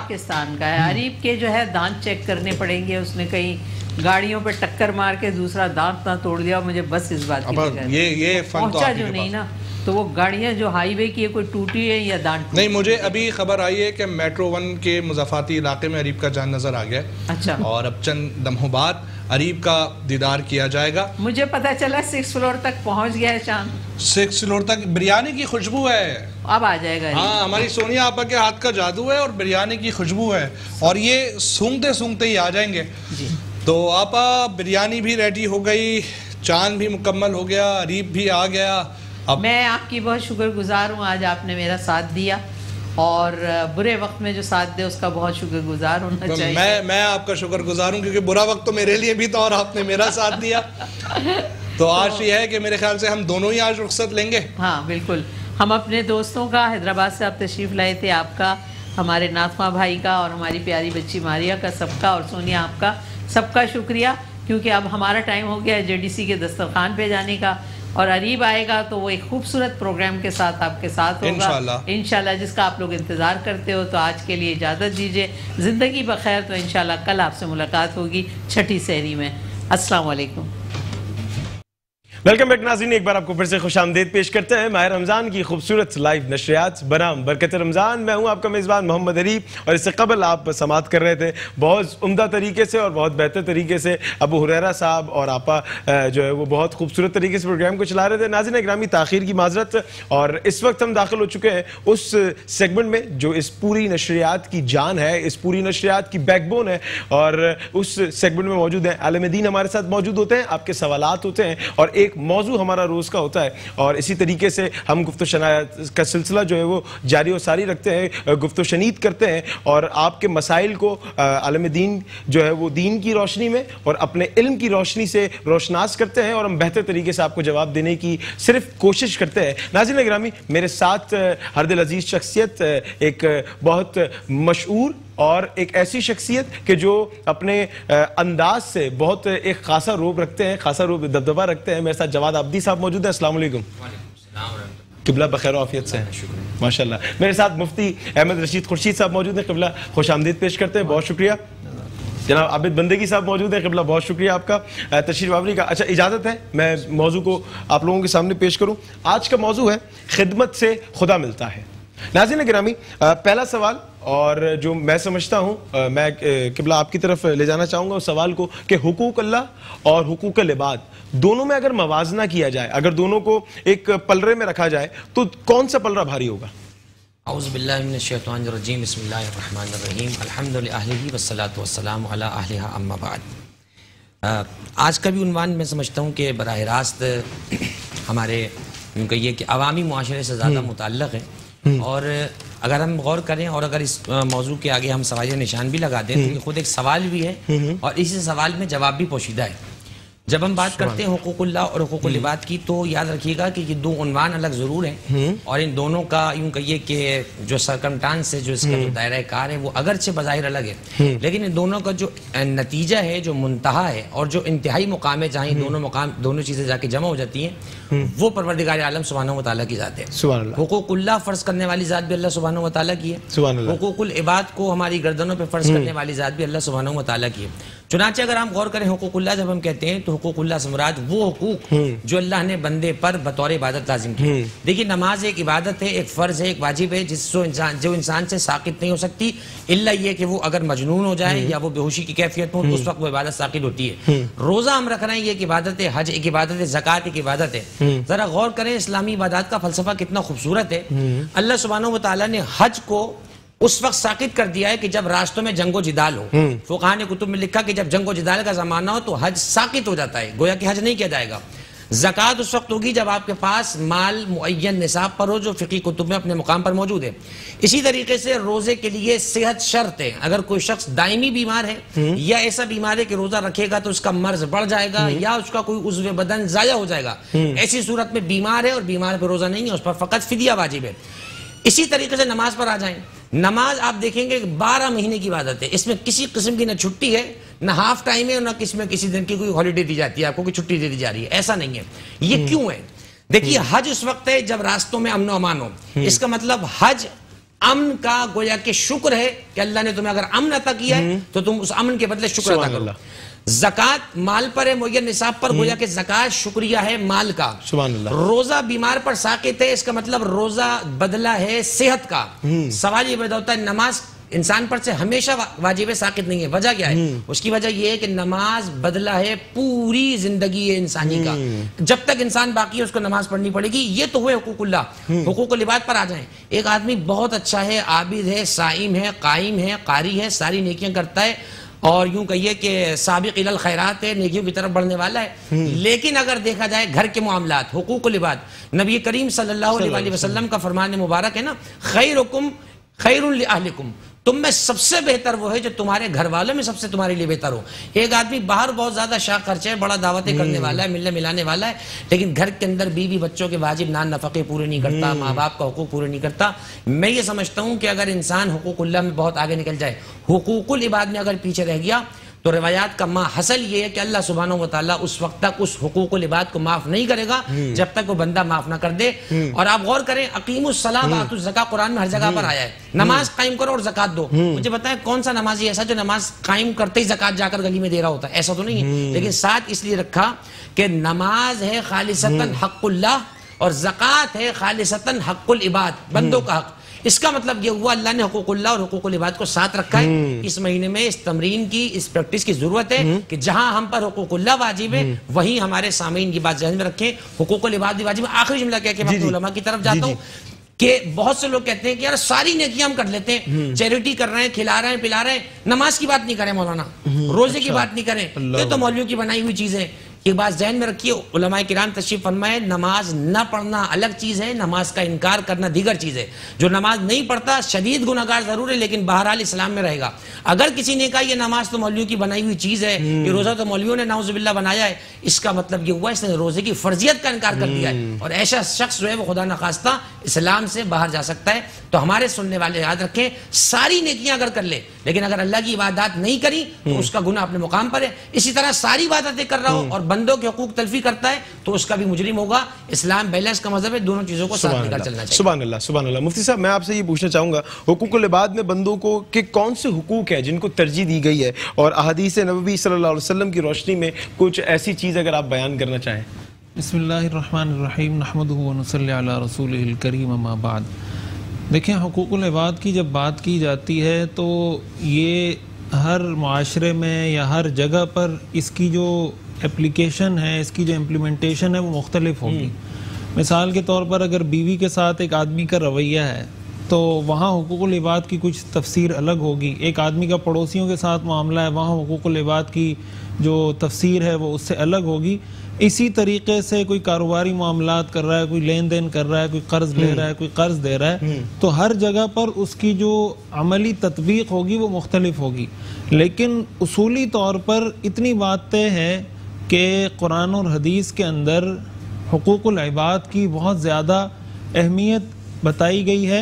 है। अरीब के जो है दांत चेक करने पड़ेंगे, उसने कहीं गाड़ियों पे टक्कर मार के दूसरा दांत ना तोड़ दिया। मुझे बस इस बात की ये पहुंचा जो नहीं ना, तो वो गाड़ियां जो हाईवे की है कोई टूटी है या दांत? नहीं, मुझे अभी खबर आई है कि मेट्रो 1 के मुज़ाफ़ाती इलाके में अरीब का जान नजर आ गया। अच्छा। और अब चंद लम्हों बाद अरीब का दीदार किया जाएगा। मुझे पता चला 6th फ्लोर तक पहुंच गया है चांद। 6th फ्लोर तक बिरयानी की खुशबू है, अब आ जाएगा। हाँ, हमारी सोनिया आपा के हाथ का जादू है और बिरयानी की खुशबू है और ये सूंघते सूंघते ही आ जाएंगे जी। तो आपा बिरयानी भी रेडी हो गई, चांद भी मुकम्मल हो गया, अरीब भी आ गया। अब मैं आपकी बहुत शुक्रगुजार हूँ, आज आपने मेरा साथ दिया और बुरे वक्त में जो साथ दे उसका बहुत शुक्रगुजार होना तो चाहिए। मैं आपका शुक्रगुजार हूँ क्योंकि बुरा वक्त तो मेरे लिए भी था और आपने मेरा साथ दिया। तो आज ये है कि मेरे ख्याल से हम दोनों ही आज रुखसत लेंगे। हाँ बिल्कुल, हम अपने दोस्तों का, हैदराबाद से आप तशरीफ़ लाए थे, आपका, हमारे नाथमा भाई का और हमारी प्यारी बच्ची मारिया का, सबका, और सोनिया आपका, सबका शुक्रिया। क्योंकि अब हमारा टाइम हो गया है JDC के दस्तरखान पे जाने का और अरीब आएगा तो वो एक खूबसूरत प्रोग्राम के साथ आपके साथ होगा इंशाल्लाह, जिसका आप लोग इंतज़ार करते हो। तो आज के लिए इजाज़त दीजिए, ज़िंदगी बखैर। तो इंशाल्लाह कल आपसे मुलाकात होगी छठी सहरी में। अस्सलाम वालेकुम। वेलकम बैक नाज़रीन, एक बार आपको फिर से खुशामदीद पेश करते हैं माह रमज़ान की खूबसूरत लाइव नशरियात बनाम बरकत रमज़ान। मैं हूं आपका मेज़बान मोहम्मद अरीब और इससे कबल आप समात कर रहे थे बहुत उम्दा तरीके से और बहुत बेहतर तरीके से अबू हुरैरा साहब और आपा जो है वो बहुत खूबसूरत तरीके से प्रोग्राम को चला रहे थे। नाज़रीन इकरामी, ताख़ीर की माज़रत। और इस वक्त हम दाखिल हो चुके हैं उस सेगमेंट में जो इस पूरी नशरियात की जान है, इस पूरी नशरियात की बैकबोन है। और उस सेगमेंट में मौजूद हैं आलिम दीन, हमारे साथ मौजूद होते हैं, आपके सवालात होते हैं और एक मौजू हमारा रोज़ का होता है। और इसी तरीके से हम गुफ्तो शनायत का सिलसिला जो है वो जारी और सारी रखते हैं, गुफ्तो शनीद करते हैं और आपके मसाइल को आलिम दीन जो है वो दीन की रोशनी में और अपने इल्म की रोशनी से रोशनास करते हैं और हम बेहतर तरीके से आपको जवाब देने की सिर्फ कोशिश करते हैं। नाज़रीन गिरामी, मेरे साथ हर दिल अजीज शख्सियत, एक बहुत मशहूर और एक ऐसी शख्सियत कि जो अपने अंदाज से बहुत एक खासा रूप रखते हैं, खासा रूप दबदबा रखते हैं। मेरे साथ जवाद अब्दी साहब मौजूद हैं। अस्सलाम वालेकुम। किबला बखैर आफियत से हैं माशाल्लाह। मेरे साथ मुफ्ती अहमद रशीद खुर्शीद साहब मौजूद हैं। किबला खुश आमदीद पेश करते हैं, बहुत शुक्रिया। जनाब आबिद बंदेगी साहब मौजूद हैं। किबला बहुत शुक्रिया आपका तशरीफ आवरी का। अच्छा, इजाज़त है मैं मौजू को आप लोगों के सामने पेश करूँ। आज का मौजू है खिदमत से खुदा मिलता है। नाज़रीन गिरामी, पहला सवाल और जो मैं समझता हूँ मैं किबला आपकी तरफ ले जाना चाहूँगा उस सवाल को कि हुकूक अल्लाह और हुकूक इबाद दोनों में अगर मवाजना किया जाए, अगर दोनों को एक पलरे में रखा जाए तो कौन सा पलरा भारी होगा? औज़ु बिल्लाहि मिनश शैतानिर रजीम, बिस्मिल्लाहिर रहमानिर रहीम, अल्हम्दुलिल्लाहि अहलिही वस्सलातु वस्सलामु अला अहलिहा अम्मा बाद। आज का भी उन्वान मैं समझता हूँ कि बराह रास्त हमारे यूँ कहिए कि अवामी मुआशरे से ज़्यादा मुतल्लक़ है। और अगर हम गौर करें और अगर इस मौजू के आगे हम सवाल निशान भी लगा दें तो ये खुद एक सवाल भी है और इसी सवाल में जवाब भी पोशीदा है। जब हम बात करते हैं हुकूकुल्लाह और हुकूकुल इबाद की, तो याद रखिएगा कि ये दो उन्वान अलग ज़रूर हैं और इन दोनों का यूं कहिए कि जो सरकमस्टांस है, जो इसका जो दायरा कार है, वो अगरचे बज़ाहिर अलग है, लेकिन इन दोनों का जो नतीजा है, जो मुंतहा है और जो इंतहाई मुकाम है जहाँ दोनों चीज़ें जाके जमा हो जाती हैं, वो परवरदिगार आलम सुब्हानहू व तआला की ज़ात है। हुकूकुल्लाह फ़र्ज़ करने वाली ज़ात भी अल्लाह सुब्हानहू व तआला की है। हुकूकुल इबाद को हमारी गर्दनों पर फ़र्ज़ करने वाली ज़ात भी अल्लाह सुब्हानहू व तआला की है। चुनांचे अगर हम गौर करें हुकूकुल्लाह जब हम कहते हैं तो हुकूकुल्लाह से मुराद वो हुकूक जो अल्लाह ने बंदे पर बतौर इबादत लाजिम की। देखिए, नमाज एक इबादत है, एक फ़र्ज़ है, एक वाजिब है, जो इंसान से साकित नहीं हो सकती, इल्ला ये कि वो अगर मजनून हो जाए या वो बेहोशी की कैफियत हो तो उस वक्त वो इबादत साकित होती है। रोज़ा हम रख रहे हैं, ये एक इबादत है, हज एक इबादत है, ज़कात एक इबादत है। ज़रा गौर करें इस्लामी इबादत का फ़लसफ़ा कितना खूबसूरत है। अल्लाह सुब्हानहू व तआला ने हज को उस वक्त साकित कर दिया है कि जब रास्तों में जंगो जिदाल हो। फुक़हा ने कुतुब में लिखा कि जब जंगो जिदाल का ज़माना हो तो हज साकित हो जाता है, गोया कि हज नहीं किया जाएगा। ज़कात उस वक्त होगी जब आपके पास माल मुअय्यन निसाब पर हो, जो फ़िक़ी कुतुब में अपने मुकाम पर मौजूद है। इसी तरीके से रोज़े के लिए सेहत शर्त है। अगर कोई शख्स दायमी बीमार है या ऐसा बीमार है कि रोज़ा रखेगा तो उसका मर्ज बढ़ जाएगा या उसका कोई उज़्व बदन ज़ाया हो जाएगा, ऐसी सूरत में बीमार है और बीमार पर रोज़ा नहीं है, उस पर फ़कत फ़िदिया वाजिब है। इसी तरीके से नमाज पर आ जाएं। नमाज आप देखेंगे 12 महीने की इबादत है, इसमें किसी किस्म की न छुट्टी है, न हाफ टाइम है, और न किसी दिन की कोई हॉलीडे दी जाती है, आपको कोई छुट्टी दे दी जा रही है, ऐसा नहीं है। ये क्यों है? देखिए, हज उस वक्त है जब रास्तों में अमन अमान हो। इसका मतलब हज अमन का गोया के शुक्र है कि अल्लाह ने तुम्हें अगर अमन अता किया है तो तुम उस अमन के बदले शुक्र अता करो। ज़कात माल पर है, मुअय्यन निसाब पर, गोया के ज़कात शुक्रिया है माल का। रोज़ा बीमार पर साकित है, इसका मतलब रोज़ा बदला है सेहत का। सवाल ये पैदा होता है, नमाज इंसान पर से हमेशा वाजिब साकित नहीं है, वजह क्या है? उसकी वजह यह है कि नमाज बदला है पूरी जिंदगी है इंसानी का। जब तक इंसान बाकी है उसको नमाज पढ़नी पड़ेगी। ये तो हुए हुकूकुल्लाह। हुकूकुल इबाद पर आ जाएं। एक आदमी बहुत अच्छा है, आबिद है, साइम है, कायम है, कारी है, सारी नेकियां करता है और यूं कहिए कि साबिक़ इलल खैरात है, नेकियों की तरफ बढ़ने वाला है। लेकिन अगर देखा जाए घर के मामलात, हुकूकुल इबाद, नबी करीम सल्लल्लाहु अलैहि वसल्लम का फरमान मुबारक है ना, खैरुकुम खैरुन लिअहलिकुम, तुम में सबसे बेहतर वो है जो तुम्हारे घर वालों में सबसे तुम्हारे लिए बेहतर हो। एक आदमी बाहर बहुत ज्यादा शाह खर्चे है, बड़ा दावतें करने वाला है, मिलने मिलाने वाला है, लेकिन घर के अंदर बीवी बच्चों के वाजिब नान नफके पूरे नहीं करता, माँ बाप का हुकूक पूरे नहीं करता। मैं ये समझता हूँ कि अगर इंसान हुकूकुल्लाह में बहुत आगे निकल जाए, हुकूकुल इबाद में अगर पीछे रह गया, तो रिवायात का हसल ये है कि अल्लाह सुब्हानहू व तआला उस वक्त तक उस हुकूकुल इबाद को माफ नहीं करेगा जब तक वो बंदा माफ ना कर दे। और आप गौर करें, अकीमुस सलाह व आतुज़ ज़कात कुरान में हर जगह पर आया है, नमाज कायम करो और ज़कात दो। मुझे बताएं कौन सा नमाजी ऐसा जो नमाज कायम करते ही ज़कात जाकर गली में दे रहा होता है? ऐसा तो नहीं है। लेकिन साथ इसलिए रखा कि नमाज है खालिसतन हक़्क़ुल्लाह और ज़कात है खालिसतन हक़्क़ुल इबाद, बंदों का हक। इसका मतलब ये हुआ अल्लाह ने हुकूकुल्लाह और हुकूकुल इबाद को साथ रखा है। इस महीने में इस तमरीन की, इस प्रैक्टिस की जरूरत है कि जहां हम पर हुकूकुल्लाह वाजिब है वहीं हमारे सामीन की बात ज़हन में रखें, हुकूकुल इबाद भी वाजिब है। आखिरी जुमला कह के मैं अपने उलमा की तरफ जाता हूँ कि बहुत से लोग कहते हैं कि यार सारी नेकियां हम कर लेते हैं, चैरिटी कर रहे हैं, खिला रहे हैं, पिला रहे हैं, नमाज की बात नहीं करें मौलाना, रोजे की बात नहीं करें, ये तो मौलवियों की बनाई हुई चीज है। एक बात ज़हन में रखिए, उलमाए किराम तशरीफ फरमाए, नमाज न पढ़ना अलग चीज़ है, नमाज का इनकार करना दीगर चीज़ है। जो नमाज नहीं पढ़ता शदीद गुनाहगार ज़रूर है, लेकिन बहरहाल इस्लाम में रहेगा। अगर किसी ने कहा ये नमाज तो मौलवियों की बनाई हुई चीज़ है, ये रोज़ा तो मौलवियों ने नाउज़ुबिल्लाह बनाया है, इसका मतलब ये हुआ इसने रोज़े की फर्जियत का इनकार कर दिया है और ऐसा शख्स जो है वो खुदा न खास्ता इस्लाम से बाहर जा सकता है। तो हमारे सुनने वाले याद रखें, सारी नेकियां अगर कर ले लेकिन अगर अल्लाह की इबादत नहीं करी तो उसका गुनाह अपने मुकाम पर है। इसी तरह सारी इबादतें कर रहा हो और बंदों के हुकूक तलफी करता है तो उसका भी मुजरिम होगा। इस्लाम बैलेंस का मजहब है, दोनों चीजों को साथ लेकर चलना चाहिए। सुभान अल्लाह, सुभान अल्लाह। मुफ्ती साहब, मैं आपसे ये पूछना चाहूंगा, हुकूकुल इबाद में बंदों को के कौन से हुकूक है जिनको तरजीह दी गई है, और अहादीस नबवी सल्लल्लाहु अलैहि वसल्लम की रोशनी में कुछ ऐसी चीज अगर आप बयान करना चाहें। बिस्मिल्लाहिर्रहमानिर्रहीम, नहमदुहु व नसल्ली अला रसूलिहिल करीम, अम्मा बाद। देखें, हुकूकुल इबाद की जब बात की जाती है तो ये हर माशरे में या हर जगह पर इसकी जो एप्लीकेशन है, इसकी जो इम्प्लीमेंटेशन है वो मुख्तलिफ होगी। मिसाल के तौर पर अगर बीवी के साथ एक आदमी का रवैया है तो वहाँ हुकूकुल इबाद की कुछ तफसीर अलग होगी। एक आदमी का पड़ोसियों के साथ मामला है, वहाँ हुकूकुल इबाद की जो तफसीर है वो उससे अलग होगी। इसी तरीके से कोई कारोबारी मामलात कर रहा है, कोई लेन देन कर रहा है, कोई कर्ज ले रहा है, कोई कर्ज दे रहा है, तो हर जगह पर उसकी जो अमली तत्वीक होगी वो मुख्तलिफ होगी। लेकिन उसूली तौर पर इतनी बात तय है कि कुरान और हदीस के अंदर हुकूकुल इबाद की बहुत ज़्यादा अहमियत बताई गई है।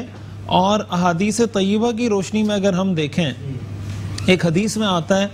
और अहादीस तय्यबा की रोशनी में अगर हम देखें, एक हदीस में आता है,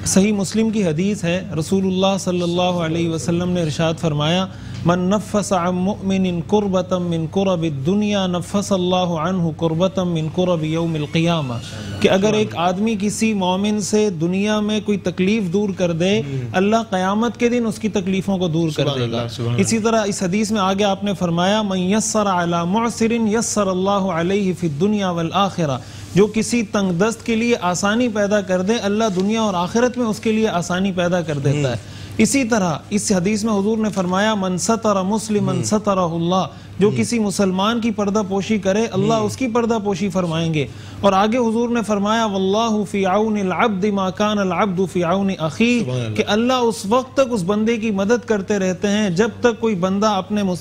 सही मुस्लिम की हदीस है, रसूलुल्लाह सल्लल्लाहु अलैहि वसल्लम ने इरशाद फरमाया, मन नफ़्फ़स अन मुअमिनिन कुर्बतम मिन कुरबिद दुनिया नफ़्फ़सल्लाहु अन्हु कुर्बतम मिन कुरबि यौमिल क़ियामा, कि अगर एक आदमी किसी मोमिन से दुनिया में कोई तकलीफ दूर कर दे, अल्लाह क़यामत के दिन उसकी तकलीफ़ों को दूर कर देगा। इसी तरह इस हदीस में आगे आपने फरमाया, मन यस्सर अला मुअस्सिरिन यस्सरल्लाहु अलैहि फ़िद दुनिया वल आखिरा, जो किसी तंगदस्त के लिए आसानी पैदा कर दे, अल्लाह दुनिया और आखिरत में उसके लिए आसानी पैदा कर देता है। इसी तरह इस हदीस में हुजूर ने फरमाया, मन सतर मुस्लिमन सतरहुल्लाह, जो किसी मुसलमान की पर्दा पोशी करे, अल्लाह उसकी पर्दा पोशी फरमाएंगे। और आगे हुजूर ने फरमाया, वल्लाहु फी औनिल अब्द मा कान अल अब्दु फी औनि अखी, कि अल्लाह उस वक्त तक उस बंदे की मदद करते रहते हैं जब तक कोई बंदा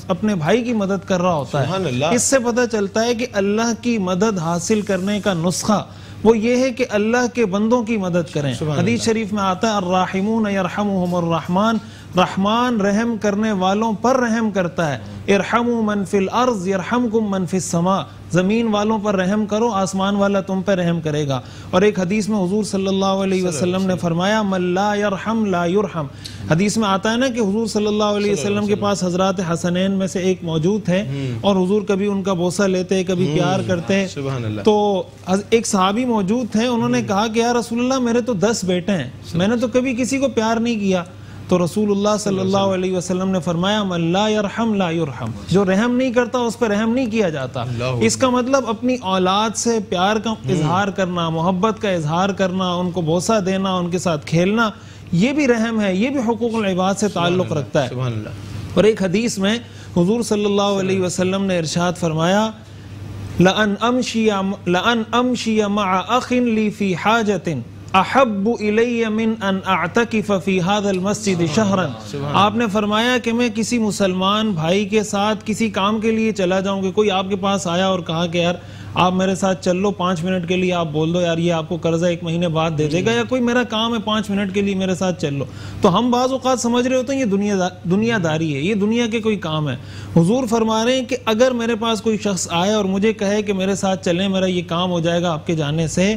अपने भाई की मदद कर रहा होता है। इससे पता चलता है कि अल्लाह की मदद हासिल करने का नुस्खा वो ये है कि अल्लाह के बंदों की मदद करें। हदीस शरीफ में आता है, अर्राहिमून यरहमुहुमुर रहमान, रहमान रहम करने वालों पर रहम करता है। इरहमू मन फिल अर्ज़ यरहमकुम मन फिस समा, ज़मीन वालों पर रहम करो, आसमान वाला तुम पर रहम करेगा। और एक हदीस में हुजूर सल्लल्लाहु अलैहि वसल्लम ने फरमाया, मन ला यरहम ला युरहम। हदीस में आता है ना कि हुजूर सल्लल्लाहु अलैहि वसल्लम के पास हजरत हसनैन में से एक मौजूद है, और हुजूर कभी उनका बोसा लेते, कभी प्यार करते। तो एक सहाबी मौजूद थे, उन्होंने कहा कि या रसूलल्लाह, मेरे तो 10 बेटे हैं, मैंने तो कभी किसी को प्यार नहीं किया। तो रसूलुल्लाह सल्लल्लाहु अलैहि वसल्लम ने फरमाया, मन ला यरहम ला युरहम, जो रहम नहीं करता उस पर रहम नहीं किया जाता। इसका मतलब अपनी औलाद से प्यार का इजहार करना, मोहब्बत का इजहार करना, उनको बोसा देना, उनके साथ खेलना, ये भी रहम है, ये भी हुकूकुल इबाद से ताल्लुक़ रखता है। और एक हदीस में हुजूर सल्लल्लाहु अलैहि वसल्लम ने इरशाद फरमाया, लअन अमशिया मअ अखिन ली फी हाजतिन अहब्बु इलैया मिन अन अअतकिफ फी हादल मस्जिद शहरन। आपने फरमाया कि मैं किसी मुसलमान भाई के साथ किसी काम के लिए चला जाऊंगा, कोई आपके पास आया और कहा कि यार आप मेरे साथ चल लो 5 मिनट के लिए, आप बोल दो यार ये आपको कर्जा 1 महीने बाद दे देगा, या कोई मेरा काम है 5 मिनट के लिए मेरे साथ चल लो। तो हम बाज़ औक़ात समझ रहे होते हैं ये दुनियादारी है, ये दुनिया के कोई काम है। हुजूर फरमा रहे हैं कि अगर मेरे पास कोई शख्स आए और मुझे कहे कि मेरे साथ चलें, मेरा ये काम हो जाएगा आपके जाने से,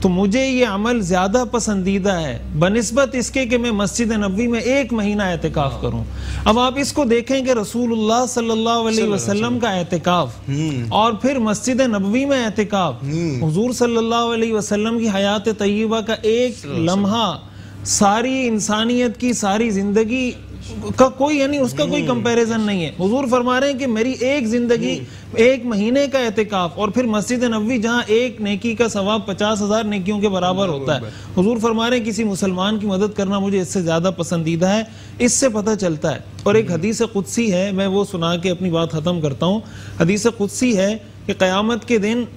तो मुझे ये अमल ज़्यादा पसंदीदा है बनिस्बत इसके कि मैं मस्जिद नबवी में 1 महीना एतिकाफ करूं। अब आप इसको देखें कि रसूलुल्लाह सल्लल्लाहु अलैहि वसल्लम का एतिकाफ और फिर मस्जिद नबवी में एतिकाफ, हुजूर सल्लल्लाहु अलैहि वसल्लम की हयात तय्यबा का एक लम्हा सारी इंसानियत की सारी जिंदगी का कोई यानी उसका कोई कंपैरिजन नहीं है। हुजूर फरमा रहे हैं कि मेरी एक जिंदगी 1 महीने का एतिकाफ और फिर मस्जिद नबवी जहाँ एक नेकी का सवाब 50,000 नेकियों के बराबर होता है। हुजूर फरमा रहे हैं किसी मुसलमान की मदद करना मुझे इससे ज़्यादा पसंदीदा है। इससे पता चलता है। और एक हदीस कुदसी है, मैं वो सुना के अपनी बात ख़त्म करता हूँ। हदीस कुदसी है कि क़यामत के दिन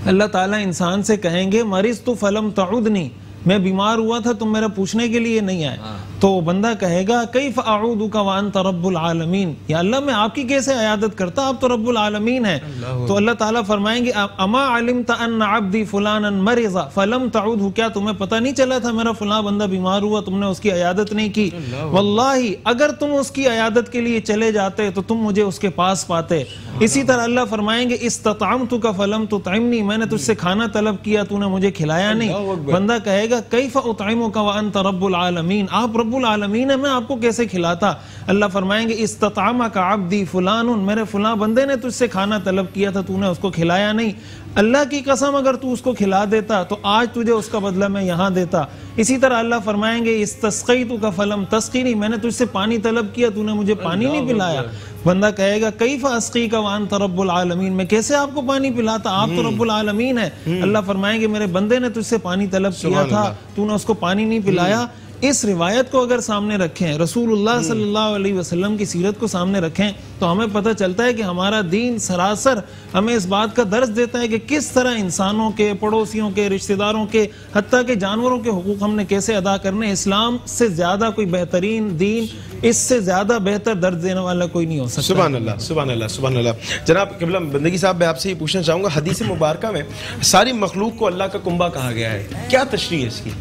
अल्लाह ताला इंसान से कहेंगे, मरिज़ तो फलम तउदनी, मैं बीमार हुआ था तुम मेरा पूछने के लिए नहीं आए। तो बंदा कहेगा, कैफ अऊदुका व अंत रब्बुल आलमीन, या अल्लाह मैं आपकी कैसे इयादत करता, आप तो रब्बुल आलमीन है। तो अल्लाह ताला फरमाएंगे, अमा अलिमत अन्न अब्दी फुलानन मरिज़ा फलम तऊदहु, क्या तुम्हें पता नहीं चला था मेरा फलां बंदा बीमार हुआ, तुमने उसकी इयादत नहीं की। वल्लाही अगर तुम उसकी इयादत के लिए चले जाते तो तुम मुझे उसके पास पाते। इसी तरह अल्लाह फरमाएंगे, इस्ततअमतुका फलम तुतइमनी, मैंने तुझसे खाना तलब किया तूने मुझे खिलाया नहीं। बंदा कहेगा, कैफ उतइमुका व अंत रब्बुल आलमीन, आप रब्बुल आलमीन है, मैं आपको कैसे खिलाता। अल्लाह फरमाएंगे, इस्ततअमका अब्दी फुलानुन, मेरे फुला बंदे ने तुझसे खाना तलब किया था तूने उसको खिलाया नहीं। अल्लाह की कसम अगर तू उसको खिला देता तो आज तुझे उसका बदला मैं यहाँ देता। इसी तरह अल्लाह फरमाएंगे, इस्तस्क़ैतुका फलम तस्क़ीनी, मैंने तुझसे पानी तलब किया तूने मुझे पानी नहीं पिलाया। बंदा कहेगा, कैफ़ अस्क़ीका व अंत रब्बुल आलमीन, मैं कैसे आपको पानी पिलाता, आप तो रब्बुल आलमीन है। अल्लाह फरमाएंगे, मेरे बंदे ने तुझसे पानी तलब किया था तूने उसको पानी नहीं पिलाया। इस रिवायत को अगर सामने रखें, रसूलुल्लाह सल्लल्लाहु अलैहि वसल्लम की सीरत को सामने रखें, तो हमें पता चलता है कि हमारा दीन सरासर हमें इस बात का दर्ज देता है कि किस तरह इंसानों के, पड़ोसियों के, रिश्तेदारों के, हत्ता के जानवरों के हुकूक हमने कैसे अदा करने। इस्लाम से ज्यादा कोई बेहतरीन दीन, इससे ज्यादा बेहतर दर्ज देने वाला कोई नहीं हो सकता। सुभान अल्लाह, सुभान अल्लाह, सुभान अल्लाह। जनाब क़िबला बंदगी साहब, मैं आपसे ये पूछना चाहूँगा, हदीस मुबारका में सारी मखलूक को अल्लाह का कुंबा कहा गया है, क्या तशरीह है इसकी?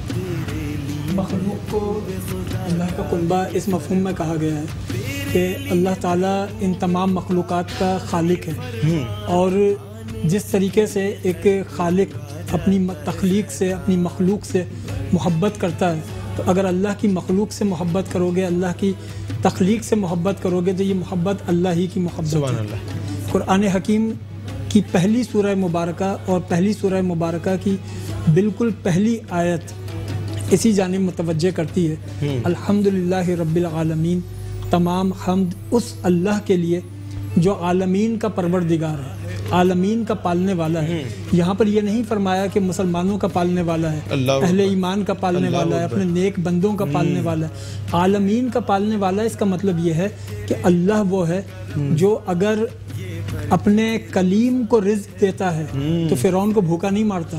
मखलूक को अल्लाह का कुनबा इस मफ़हूम में कहा गया है कि अल्लाह ताला इन तमाम मखलूक़ात का खालिक है, और जिस तरीके से एक खालिक अपनी तख्लीक से, अपनी मखलूक से मोहब्बत करता है, तो अगर अल्लाह की मखलूक से मोहब्बत करोगे, अल्लाह की तख्लीक से मोहब्बत करोगे, तो ये मोहब्बत अल्लाह ही की मोहब्बत है। कुरान हकीम की पहली सूरह मुबारका और पहली सूरह मुबारका की बिल्कुल पहली आयत इसी जानिब मुतवज्जे करती है। अल्हम्दुलिल्लाहि रब्बिल आलमीन, तमाम हम्द उस अल्लाह के लिए जो आलमीन का परवरदिगार है, आलमीन का पालने वाला है। यहाँ पर यह नहीं फरमाया कि मुसलमानों का पालने वाला है, अहले ईमान का पालने वाला है, अपने नेक बंदों का पालने वाला है। आलमीन का पालने वाला, इसका मतलब यह है कि अल्लाह वो है जो अगर अपने कलीम को रिज़्क देता है तो फिरौन को भूखा नहीं मारता।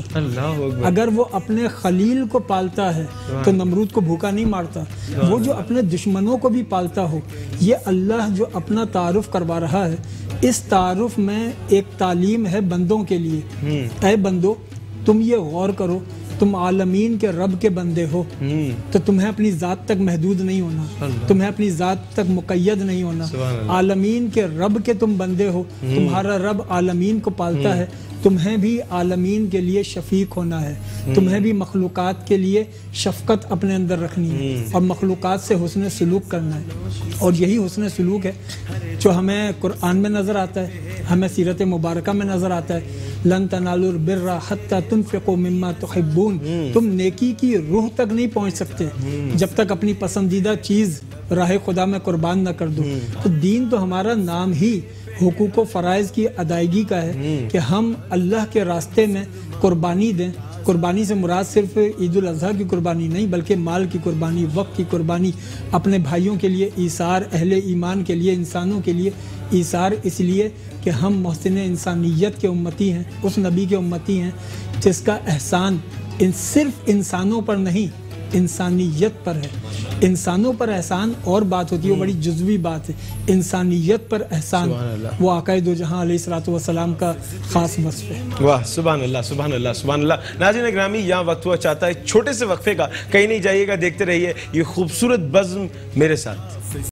अगर वो अपने खलील को पालता है तो नमरूद को भूखा नहीं मारता। वो जो अपने दुश्मनों को भी पालता हो, ये अल्लाह जो अपना तारुफ करवा रहा है, इस तारुफ में एक तालीम है बंदों के लिए। ऐ बंदो, तुम ये गौर करो, तुम आलमीन के रब के बंदे हो, तो तुम्हें अपनी ज़ात तक महदूद नहीं होना, तुम्हें अपनी ज़ात तक मुक़य्यद नहीं होना। आलमीन के रब के तुम बंदे हो, तुम्हारा रब आलमीन को पालता है, तुम्हें भी आलमीन के लिए शफीक होना है, तुम्हें भी मखलूक़ात के लिए शफ़क़त अपने अंदर रखनी है और मखलूक़ात से हुस्न सलूक करना है। और यही हुस्न सलूक है जो हमें कुरान में नज़र आता है, हमें सीरत मुबारका में नज़र आता है। लन तनालुल बिर्रा हत्ता तुनफ़िक़ू मिम्मा तुहिब्बून, तुम नेकी की रूह तक नहीं पहुँच सकते जब तक अपनी पसंदीदा चीज़ राह खुदा में कुर्बान न कर दो। तो दीन तो हमारा नाम ही हुकूक व फ़राइज़ की अदायगी का है कि हम अल्लाह के रास्ते में कुर्बानी दें। कुर्बानी से मुराद सिर्फ ईद उल अज़हा की कुर्बानी नहीं, बल्कि माल की कुर्बानी, वक्त की कुर्बानी, अपने भाइयों के लिए ईसार, अहले ईमान के लिए, इंसानों के लिए ईसार, इसलिए कि हम मोहसिन इंसानियत के उम्मती हैं, उस नबी के उम्मती हैं जिसका एहसान सिर्फ इंसानों पर नहीं, इंसानियत पर है। इंसानों पर एहसान और बात होती है, वो बड़ी जुज़वी बात है। इंसानियत पर एहसान वो आक़ाए दो जहां अलैहिस्सलातु वस्सलाम का ख़ास वस्फ़ है। वाह, सुभान अल्लाह, सुभान अल्लाह, सुभान अल्लाह। नाज़रीन ग्रामी, यहाँ वक्त हुआ चाहता है छोटे से वक्फे का, कहीं नहीं जाइएगा, देखते रहिए ये खूबसूरत बज़्म मेरे साथ।